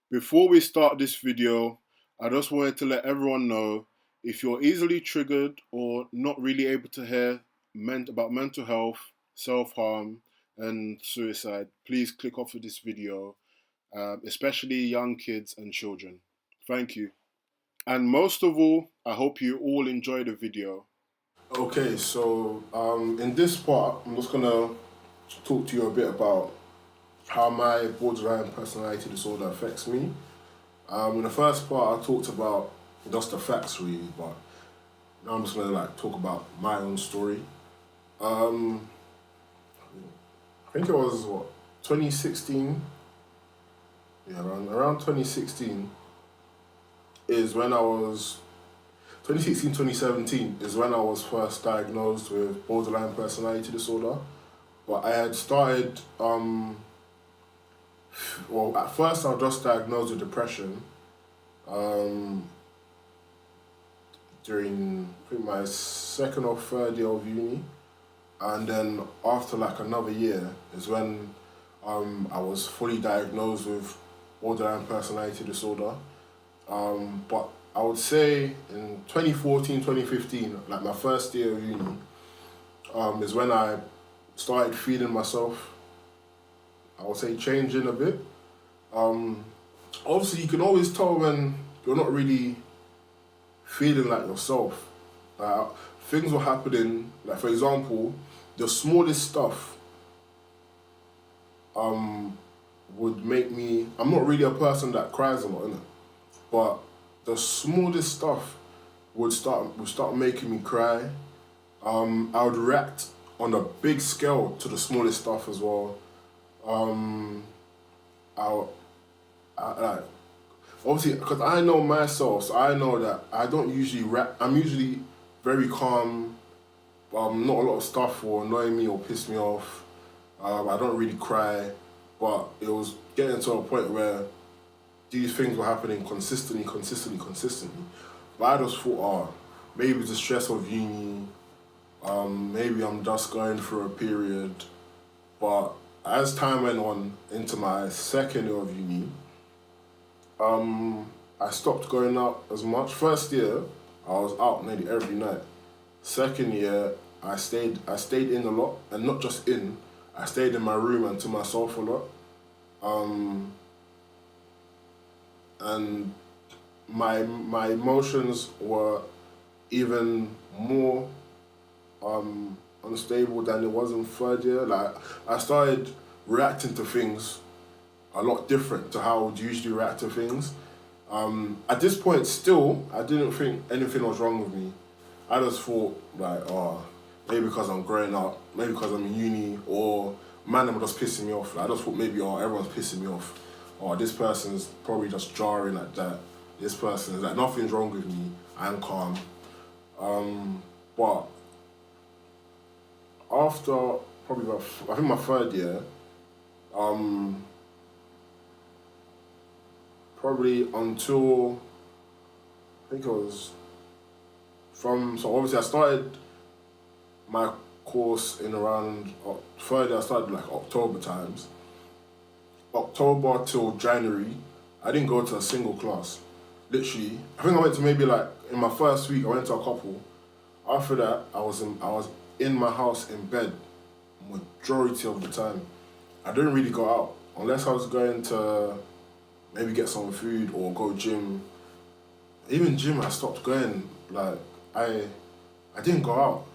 Before we start this video, I just wanted to let everyone know if you're easily triggered or not really able to hear about mental health, self-harm and suicide, please click off of this video, especially young kids and children. Thank you. And most of all, I hope you all enjoy the video. Okay, so in this part, I'm just gonna talk to you a bit about how my borderline personality disorder affects me. In the first part, I talked about just the facts really, but now I'm just gonna talk about my own story. I think it was 2016. Yeah, around 2016 is when I was 2016, 2017 is when I was first diagnosed with borderline personality disorder. But I had started, at first I was just diagnosed with depression during I think my second or third year of uni. And then after another year is when I was fully diagnosed with borderline personality disorder. But I would say in 2014, 2015, my first year of uni, is when I started feeling myself, I would say, changing a bit. Obviously, you can always tell when you're not really feeling like yourself. Things were happening, for example, the smallest stuff would make me, I'm not really a person that cries a lot, innit? But the smallest stuff would start making me cry. I would react on a big scale to the smallest stuff as well. Obviously, because I know myself, so I know that I don't usually react. I'm usually very calm. Not a lot of stuff will annoy me or piss me off. I don't really cry, but it was getting to a point where these things were happening consistently. But I just thought, maybe it's the stress of uni, maybe I'm just going through a period. But as time went on into my second year of uni, I stopped going out as much. First year, I was out nearly every night. Second year, I stayed in a lot, and not just in, I stayed in my room and to myself a lot. And my emotions were even more unstable than it was in third year. I started reacting to things a lot different to how I would usually react to things. At this point still, I didn't think anything was wrong with me. I just thought maybe because I'm growing up, maybe because I'm in uni, or man, I'm just pissing me off. I just thought maybe everyone's pissing me off. Or this person's probably just jarring like that. This person is nothing's wrong with me. I'm calm. But after probably I think my third year, probably until I think it was so obviously I started my course in around third year. I started October times. October till January, I didn't go to a single class. Literally, I think I went to maybe in my first week, I went to a couple. After that, I was in my house in bed majority of the time. I didn't really go out unless I was going to maybe get some food or go gym. Even gym, I stopped going. I didn't go out.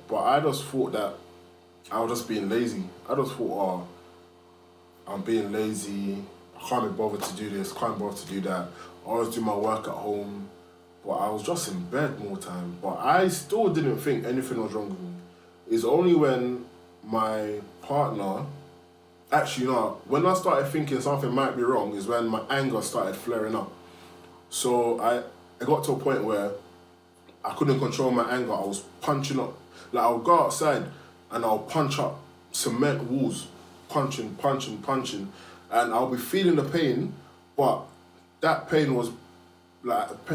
But I just thought that I was just being lazy. I just thought, I'm being lazy, I can't be bothered to do this, can't be bothered to do that. I always do my work at home, but I was just in bed more time. But I still didn't think anything was wrong with me. It's only when my partner, actually no, when I started thinking something might be wrong is when my anger started flaring up. So I got to a point where I couldn't control my anger. I was punching up. I would go outside and I'll punch up cement walls. Punching, and I'll be feeling the pain, but that pain was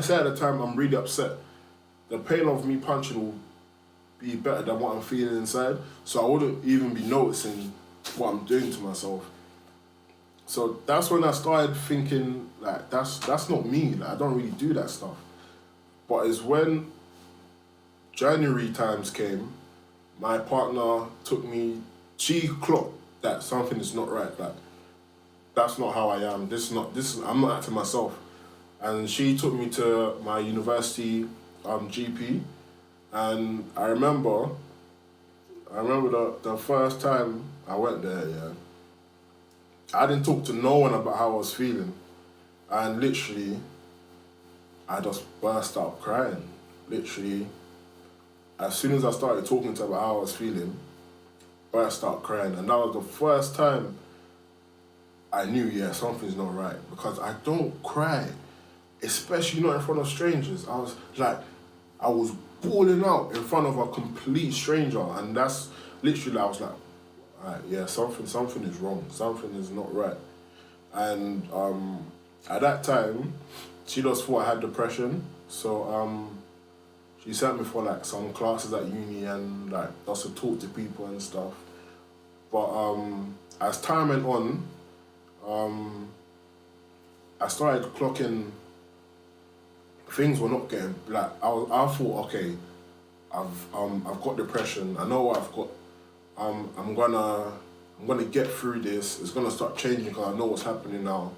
say at the time I'm really upset. The pain of me punching will be better than what I'm feeling inside, so I wouldn't even be noticing what I'm doing to myself. So that's when I started thinking like that's not me. Like I don't really do that stuff. But it's when January times came, my partner took me. She clocked that something is not right. Like that's not how I am. I'm not acting myself. And she took me to my university GP, and I remember the first time I went there. Yeah, I didn't talk to no one about how I was feeling, and literally, I just burst out crying. Literally, as soon as I started talking to her about how I was feeling, burst out crying, and that was the first time I knew, yeah, something's not right, because I don't cry, especially not in front of strangers. I was bawling out in front of a complete stranger, and that's literally, I was like, alright, yeah, something is wrong, something is not right. And at that time, she just thought I had depression, so she sent me for like some classes at uni and like just to talk to people and stuff. But as time went on, I started clocking things were not getting like I thought, okay, I've got depression. I know what I've got. I'm gonna get through this. It's gonna start changing because I know what's happening now.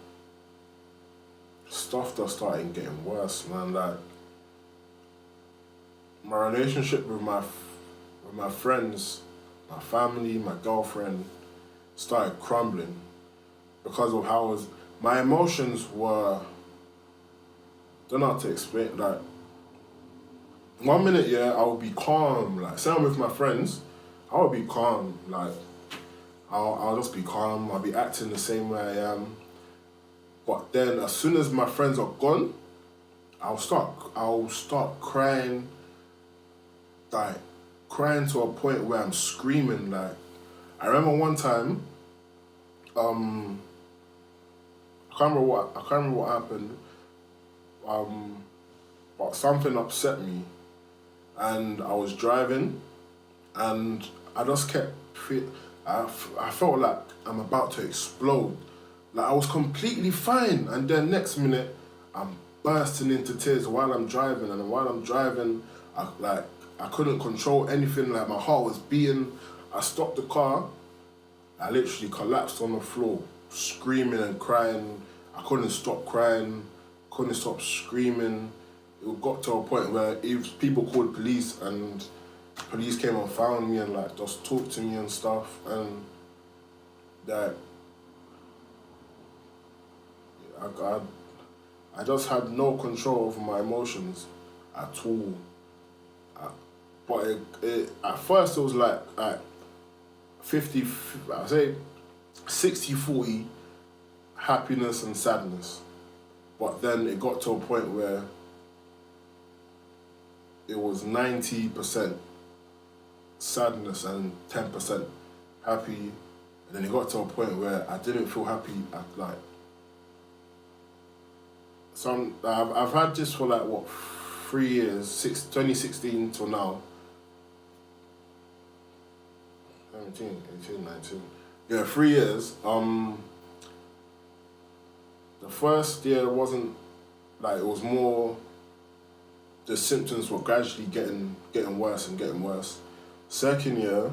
Stuff just started getting worse, man. Like my relationship with my friends, my family, my girlfriend started crumbling because of how my emotions were. Don't know how to explain. Like 1 minute, yeah, I would be calm. Like say I'm with my friends, I would be calm. Like I'll just be calm. I'll be acting the same way I am. But then as soon as my friends are gone, I'll start crying. Like crying to a point where I'm screaming. Like I remember one time, I can't remember what happened. But something upset me, and I was driving, and I just I felt like I'm about to explode. Like I was completely fine, and then next minute, I'm bursting into tears while I'm driving, and while I'm driving, I couldn't control anything. Like my heart was beating. I stopped the car. I literally collapsed on the floor, screaming and crying. I couldn't stop crying, couldn't stop screaming. It got to a point where if people called police and police came and found me and like just talked to me and stuff, and that I just had no control over my emotions at all. But at first it was like 50, I say 60-40 happiness and sadness. But then it got to a point where it was 90% sadness and 10% happy. And then it got to a point where I didn't feel happy at like I've had this for like what 3 years, 2016 till now. 17, 18, 19. Yeah, 3 years. The first year wasn't like, it was more, the symptoms were gradually getting worse and getting worse. Second year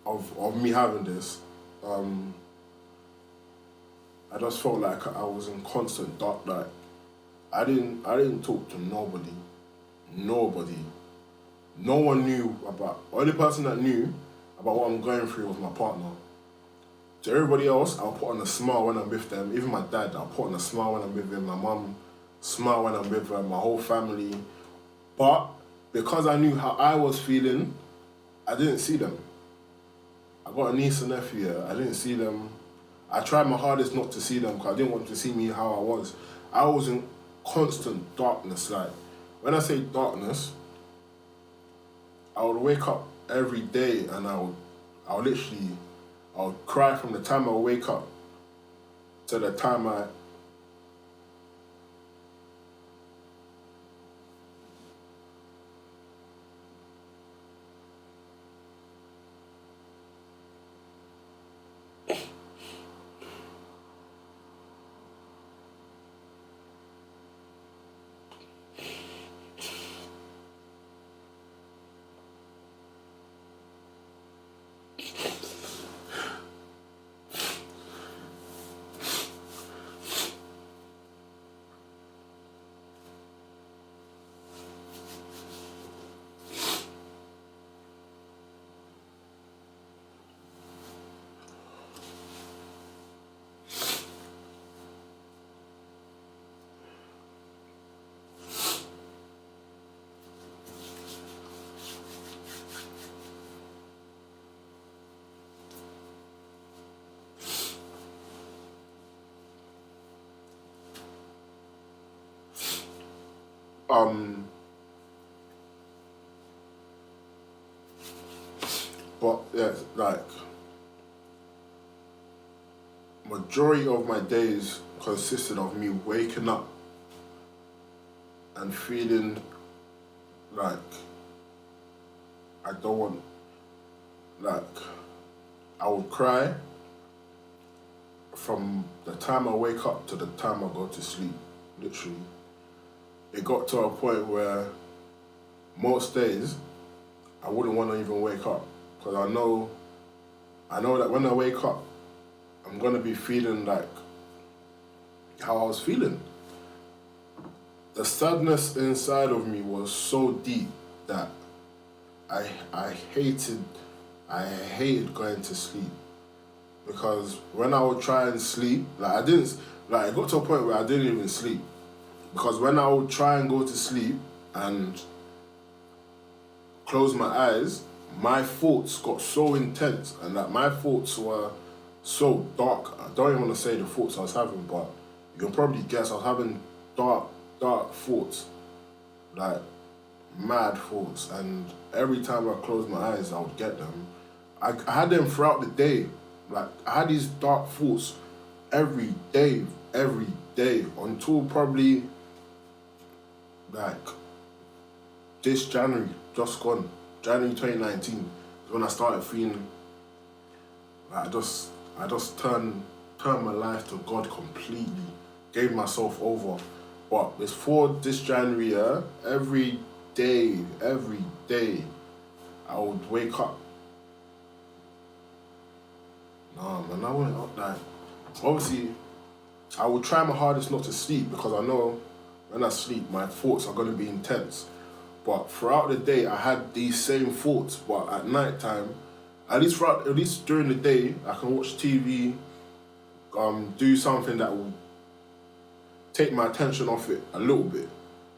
of me having this, I just felt like I was in constant dark. Like I didn't talk to nobody. No one knew about. Only person that knew about what I'm going through was my partner. To everybody else, I'll put on a smile when I'm with them. Even my dad, I'll put on a smile when I'm with him. My mum, smile when I'm with her. My whole family. But because I knew how I was feeling, I didn't see them. I got a niece and nephew here. I didn't see them. I tried my hardest not to see them because I didn't want to see me how I was. I was in constant darkness. Like when I say darkness, I would wake up every day and I would cry from the time I would wake up to the time I Um, but yeah, like majority of my days consisted of me waking up and feeling like I don't want, like I would cry from the time I wake up to the time I go to sleep, literally. It got to a point where most days I wouldn't want to even wake up because I know that when I wake up, I'm gonna be feeling like how I was feeling. The sadness inside of me was so deep that I hated going to sleep because when I would try and sleep, it got to a point where I didn't even sleep because when I would try and go to sleep and close my eyes, my thoughts got so intense and that my thoughts were so dark. I don't even want to say the thoughts I was having, but you can probably guess I was having dark thoughts, like mad thoughts, and every time I closed my eyes, I would get them. I had them throughout the day. Like, I had these dark thoughts every day, until probably, like, this January, just gone, January 2019, is when I started feeling like I just turned my life to God completely, gave myself over. But before this January, yeah, every day, I would wake up. Nah, man, I wouldn't, like, obviously, I would try my hardest not to sleep because I know when I sleep, my thoughts are going to be intense. But throughout the day, I had these same thoughts. But at night time, at least during the day, I can watch TV, do something that will take my attention off it a little bit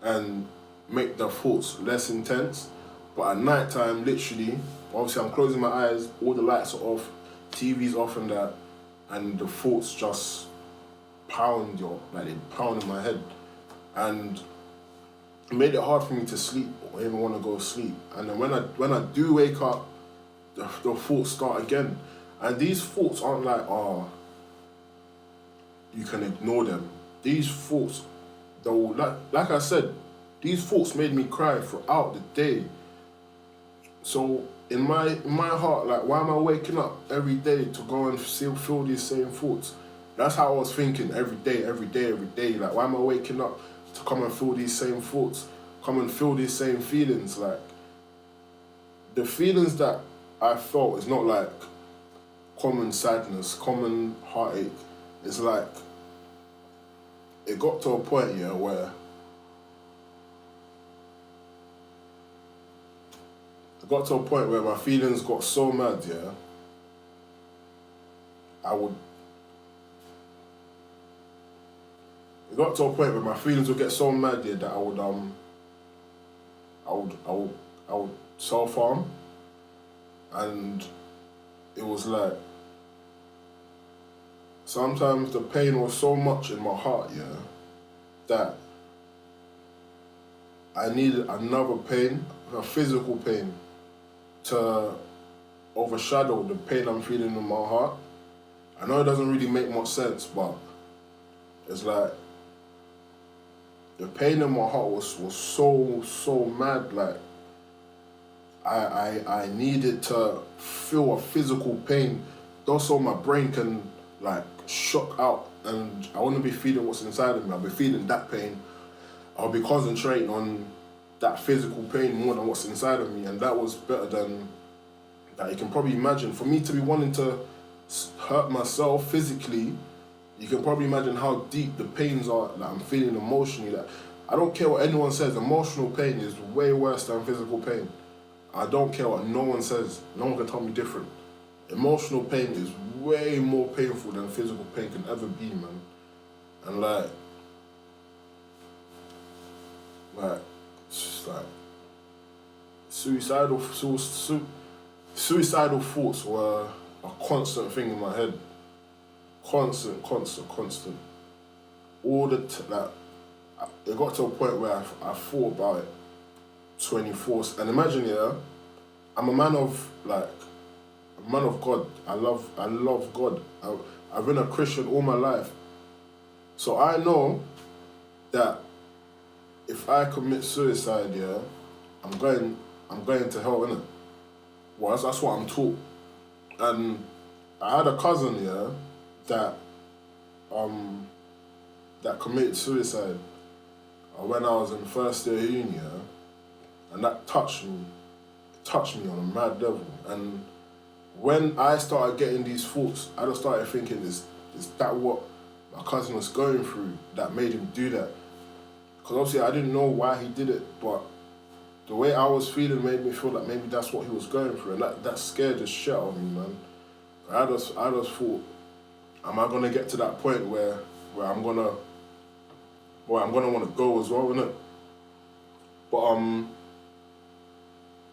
and make the thoughts less intense. But at night time, literally, obviously I'm closing my eyes, all the lights are off, TV's off and that, and the thoughts just pound in my head. And it made it hard for me to sleep or even want to go to sleep. And then when I do wake up, the thoughts start again. And these thoughts aren't like, oh, you can ignore them. These thoughts, though, like I said, these thoughts made me cry throughout the day. So in my heart, like, why am I waking up every day to go and feel these same thoughts? That's how I was thinking every day. Like, why am I waking up to come and feel these same thoughts, come and feel these same feelings? Like, the feelings that I felt is not like common sadness, common heartache. It's like, it got to a point, yeah, where my feelings got so mad, yeah, it got to a point where my feelings would get so mad, yeah, that I would self-harm. And it was like, sometimes the pain was so much in my heart, yeah, that I needed another pain, a physical pain, to overshadow the pain I'm feeling in my heart. I know it doesn't really make much sense, but it's like, the pain in my heart was so mad. Like, I needed to feel a physical pain, just so my brain can, like, shock out, and I wouldn't be feeling what's inside of me. I'll be feeling that pain. I'll be concentrating on that physical pain more than what's inside of me, and that was better than that. You can probably imagine, for me to be wanting to hurt myself physically, you can probably imagine how deep the pains are that I'm feeling emotionally. That I don't care what anyone says, emotional pain is way worse than physical pain. I don't care what no one says. No one can tell me different. Emotional pain is way more painful than physical pain can ever be, man. And like it's just like suicidal thoughts were a constant thing in my head. Constant. All the like, it got to a point where I thought about it 24. And imagine, yeah, I'm a man of God. I love God. I've been a Christian all my life. So I know that if I commit suicide, yeah, I'm going to hell, innit? Well, that's what I'm taught. And I had a cousin, yeah, that committed suicide when I was in first year uni, yeah, and that touched me on a mad level. And when I started getting these thoughts, I just started thinking, is that what my cousin was going through that made him do that? Because obviously I didn't know why he did it, but the way I was feeling made me feel like maybe that's what he was going through, and that scared the shit out of me, man. I just thought, am I gonna get to that point where I'm gonna want to go as well, innit? But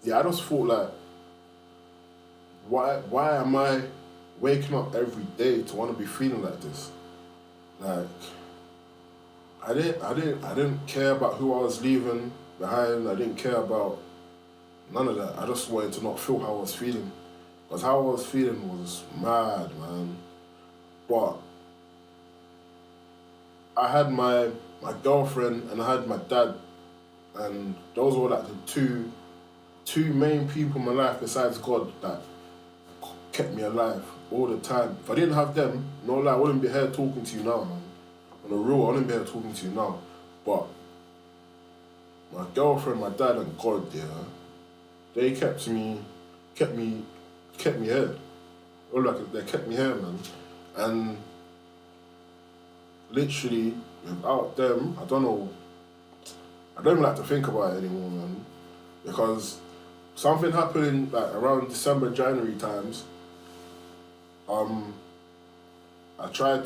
yeah, I just thought like, why am I waking up every day to want to be feeling like this? Like, I didn't care about who I was leaving behind. I didn't care about none of that. I just wanted to not feel how I was feeling. Because how I was feeling was mad, man. But I had my girlfriend and I had my dad, and those were like the two main people in my life besides God that kept me alive all the time. If I didn't have them, no lie, I wouldn't be here talking to you now, man. On the real, I wouldn't be here talking to you now. But my girlfriend, my dad, and God, yeah, they kept me here. All like they kept me here, man. And literally, without them, I don't even like to think about it anymore, man. Because something happened in like around December, January times. I tried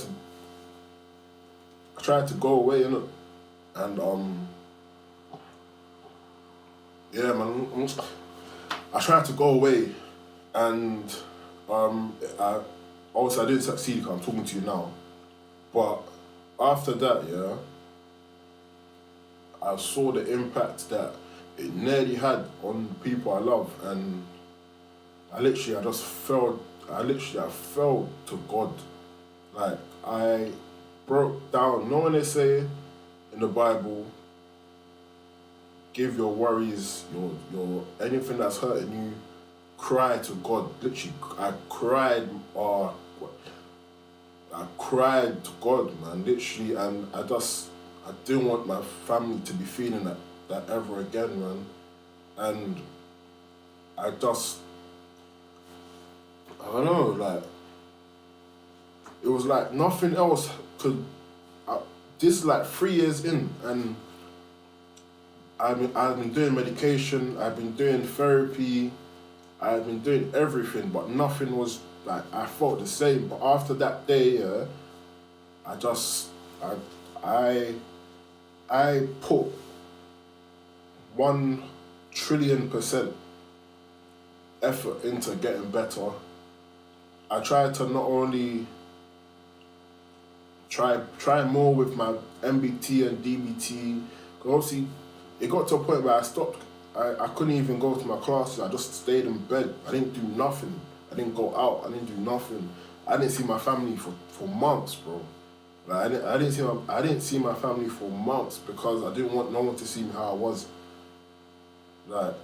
to go away, innit? And yeah, man. I tried to go away, and obviously I didn't succeed because I'm talking to you now. But after that, yeah, I saw the impact that it nearly had on the people I love, and I fell to God. Like, I broke down. You know when they say in the Bible, give your worries, your anything that's hurting you, cry to God. Literally, I cried to God, man, literally, and I didn't want my family to be feeling that ever again, man. And I don't know, like, it was like nothing else could, this is like 3 years in, and I've been doing medication, I've been doing therapy, I've been doing everything, but nothing was, like, I felt the same. But after that day, yeah, I put 1,000,000,000,000% effort into getting better. I tried to not only try more with my MBT and DBT, because obviously it got to a point where I stopped. I couldn't even go to my classes. I just stayed in bed. I didn't do nothing. I didn't go out. I didn't do nothing. I didn't see my family for months, bro. Like, I didn't see my family for months because I didn't want no one to see me how I was. Like,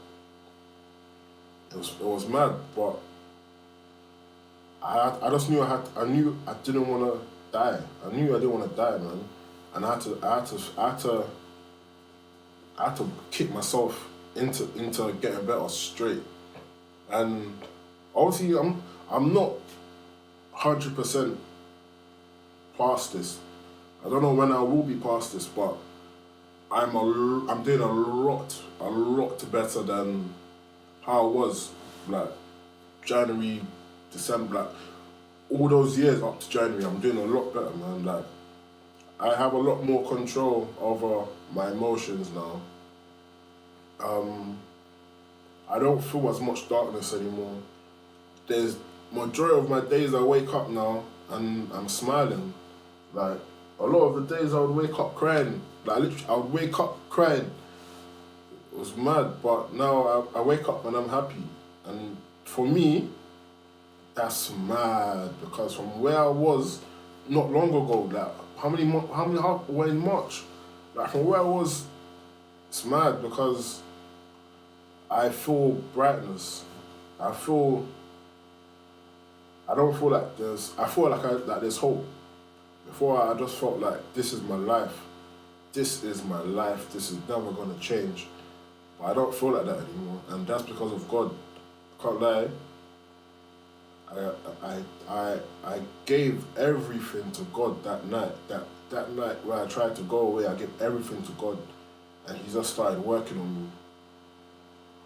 it was mad, but I just knew I knew I didn't want to die. I knew I didn't want to die, man. And I had to kick myself into getting better straight. And obviously I'm not 100% past this. I don't know when I will be past this, but I'm doing a lot better than how I was, like, January, December, like, all those years up to January. I'm doing a lot better, man. Like, I have a lot more control over my emotions now. I don't feel as much darkness anymore. There's majority of my days I wake up now and I'm smiling. Like, a lot of the days I would wake up crying. Like literally, I would wake up crying. It was mad, but now I wake up and I'm happy. And for me, that's mad because from where I was not long ago, like we're in March, like from where I was, it's mad because I feel brightness. I don't feel like I feel like there's hope. Before I just felt like this is my life. This is my life. This is never gonna change. But I don't feel like that anymore, and that's because of God. Can't lie. I gave everything to God that night. That night where I tried to go away, I gave everything to God, and He just started working on me.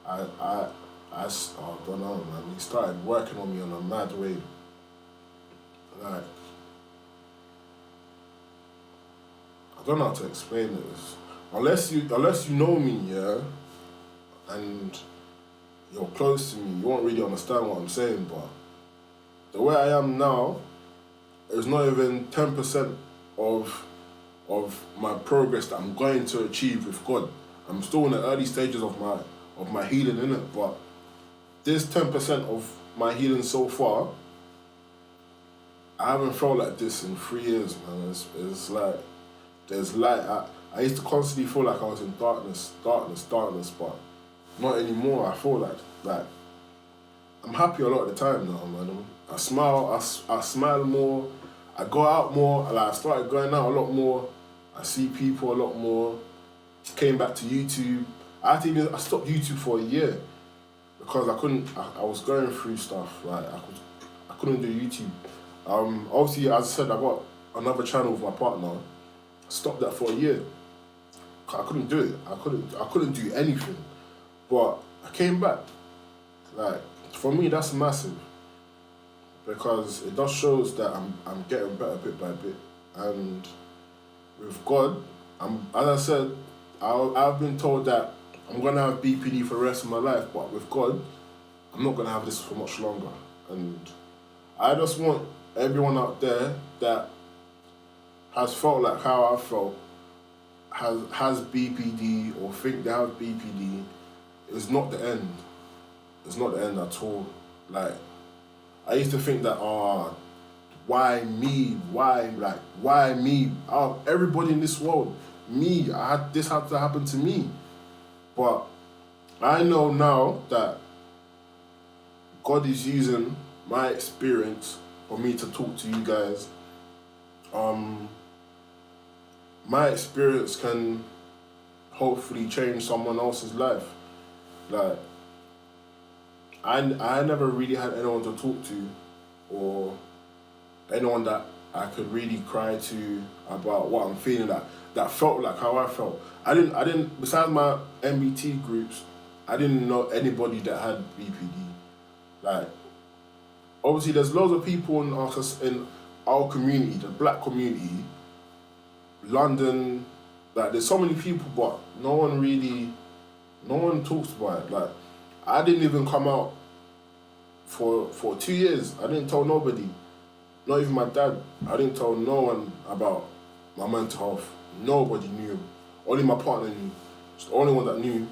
I don't know, man. He started working on me on a mad way. Like, I don't know how to explain this. Unless you know me, yeah, and you're close to me, you won't really understand what I'm saying, but the way I am now is not even 10% of my progress that I'm going to achieve with God. I'm still in the early stages of my healing, innit? But this 10% of my healing so far, I haven't felt like this in 3 years, man. It's like there's light. I used to constantly feel like I was in darkness, but not anymore. I feel like I'm happy a lot of the time now, man. I smile. I smile more. I go out more. Like I started going out a lot more. I see people a lot more. Came back to YouTube. I stopped YouTube for a year because I couldn't. I was going through stuff. Like I couldn't do YouTube. Obviously, as I said, I got another channel with my partner. I stopped that for a year. I couldn't do it. I couldn't do anything. But I came back. Like for me, that's massive because it just shows that I'm getting better bit by bit. And with God, as I said, I've been told that I'm gonna have BPD for the rest of my life. But with God, I'm not gonna have this for much longer. And I just want everyone out there that has felt like how I felt, has BPD or think they have BPD, it's not the end. It's not the end at all. Like, I used to think that, why me? Why me? Out of everybody in this world, me, this had to happen to me. But I know now that God is using my experience for me to talk to you guys. My experience can hopefully change someone else's life. Like, I never really had anyone to talk to or anyone that I could really cry to about what I'm feeling, that felt like how I felt. I didn't besides my MBT groups, I didn't know anybody that had BPD. Like, obviously there's loads of people in our community, the black community, London, like there's so many people, but no one talks about it. Like, I didn't even come out for 2 years. I didn't tell nobody, not even my dad. I didn't tell no one about my mental health. Nobody knew. Only my partner knew. It's the only one that knew.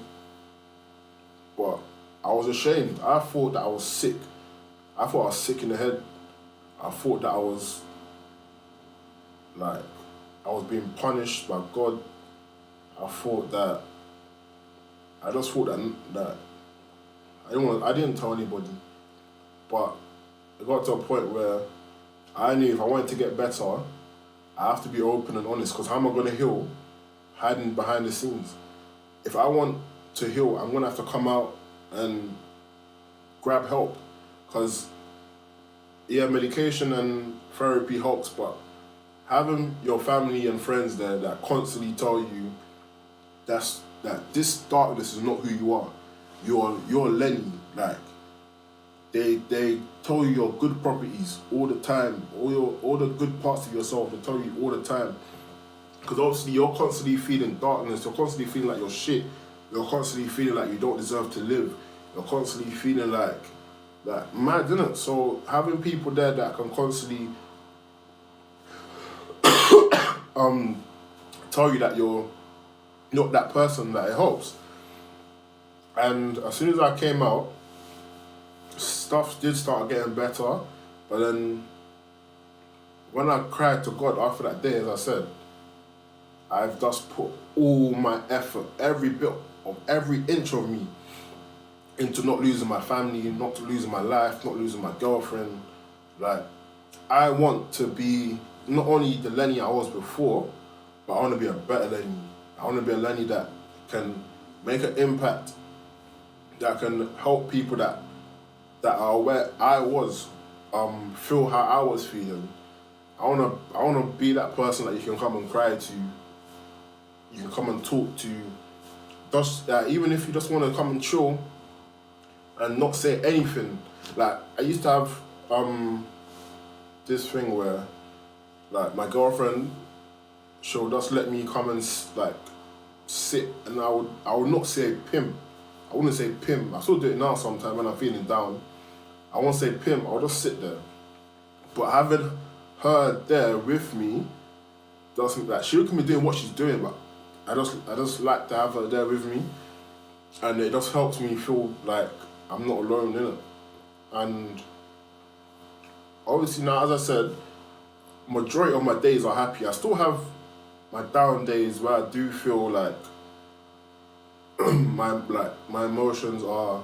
But I was ashamed. I thought that I was sick. I thought I was sick in the head. I thought that I was being punished by God. I just thought that I didn't tell anybody. But it got to a point where I knew if I wanted to get better, I have to be open and honest, because how am I going to heal hiding behind the scenes? If I want to heal, I'm going to have to come out and grab help, because yeah, medication and therapy helps, but having your family and friends there that constantly tell you that this darkness is not who you are. You're Lenny. Like, they tell you your good properties all the time, all the good parts of yourself. They tell you all the time, because obviously you're constantly feeling darkness. You're constantly feeling like you're shit. You're constantly feeling like you don't deserve to live. You're constantly feeling like mad, innit? So having people there that can constantly tell you that you're not that person that it helps. And as soon as I came out, stuff did start getting better, but then when I cried to God after that day, as I said, I've just put all my effort, every bit of every inch of me, into not losing my family, not losing my life, not losing my girlfriend. Like, I want to be not only the Lenny I was before, but I want to be a better Lenny. I want to be a Lenny that can make an impact, that can help people that are where I was, feel how I was feeling. I wanna be that person that you can come and cry to, you can come and talk to. Just even if you just want to come and chill and not say anything. Like, I used to have this thing where, like, my girlfriend, she'll just let me come and like sit, and I would not say pimp. I wouldn't say pimp. I still do it now sometimes when I'm feeling down. I won't say pimp. I'll just sit there. But having her there with me doesn't, like, she can be doing what she's doing, but I just like to have her there with me, and it just helps me feel like I'm not alone in it. And obviously now, as I said, majority of my days are happy. I still have my down days where I do feel like my emotions are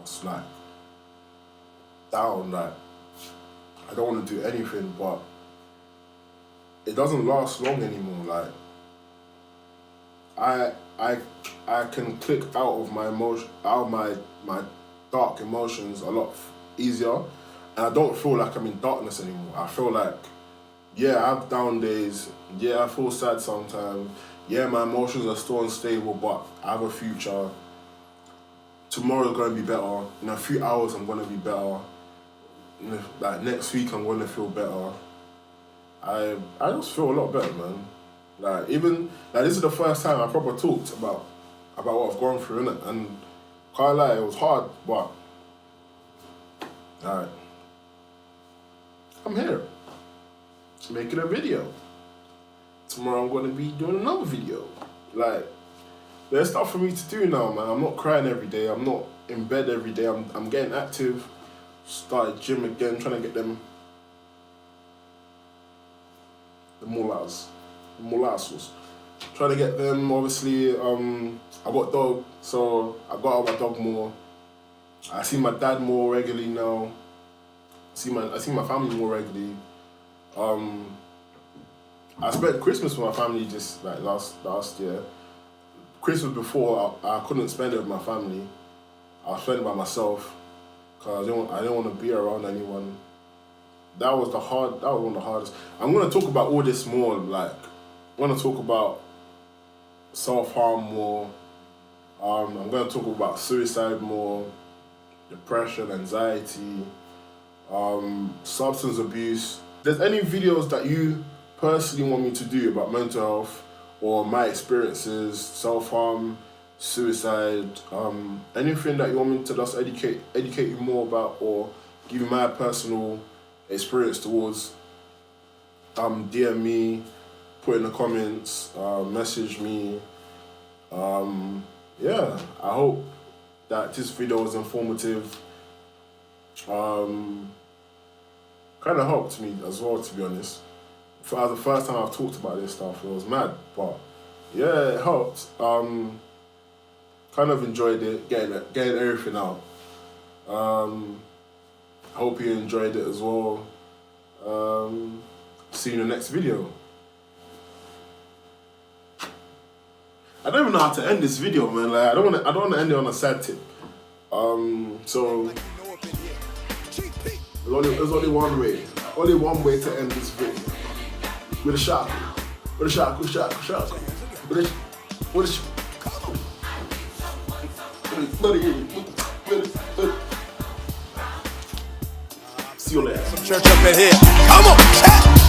just like down, like I don't want to do anything, but it doesn't last long anymore. Like, I can click out of my emotion, out of my dark emotions a lot easier, and I don't feel like I'm in darkness anymore. I feel like, yeah, I have down days, yeah, I feel sad sometimes, yeah, my emotions are still unstable, but I have a future. Tomorrow's gonna be better. In a few hours, I'm gonna be better. Like, next week, I'm gonna feel better. I just feel a lot better, man. Like, even like, this is the first time I probably talked about what I've gone through, innit? And can't lie, it was hard, but alright, I'm here making a video. Tomorrow I'm gonna be doing another video. Like, there's stuff for me to do now, man. I'm not crying every day. I'm not in bed every day. I'm getting active. Started gym again, trying to get the molasses. Trying to get them, obviously. I got dog, so I got out my dog more. I see my dad more regularly now. I see my family more regularly. I spent Christmas with my family just like last year. Christmas before, I couldn't spend it with my family. I spent it by myself because I didn't want to be around anyone. That was one of the hardest. I'm gonna talk about all this more. Like, I'm gonna talk about self-harm more. I'm gonna talk about suicide more, depression, anxiety, substance abuse. If there's any videos that you personally want me to do about mental health or my experiences, self-harm, suicide, anything that you want me to just educate you more about, or give you my personal experience towards, DM me, put in the comments, message me. Yeah, I hope that this video was informative. Kind of helped me as well, to be honest. For the first time I've talked about this stuff, it was mad, but yeah, it helped. Kind of enjoyed it, getting everything out. Hope you enjoyed it as well. See you in the next video. I don't even know how to end this video, man. Like, I don't want to end it on a sad tip. So there's only one way. Only one way to end this video. With a shot. See you later. Some church up in here. Come on, chat.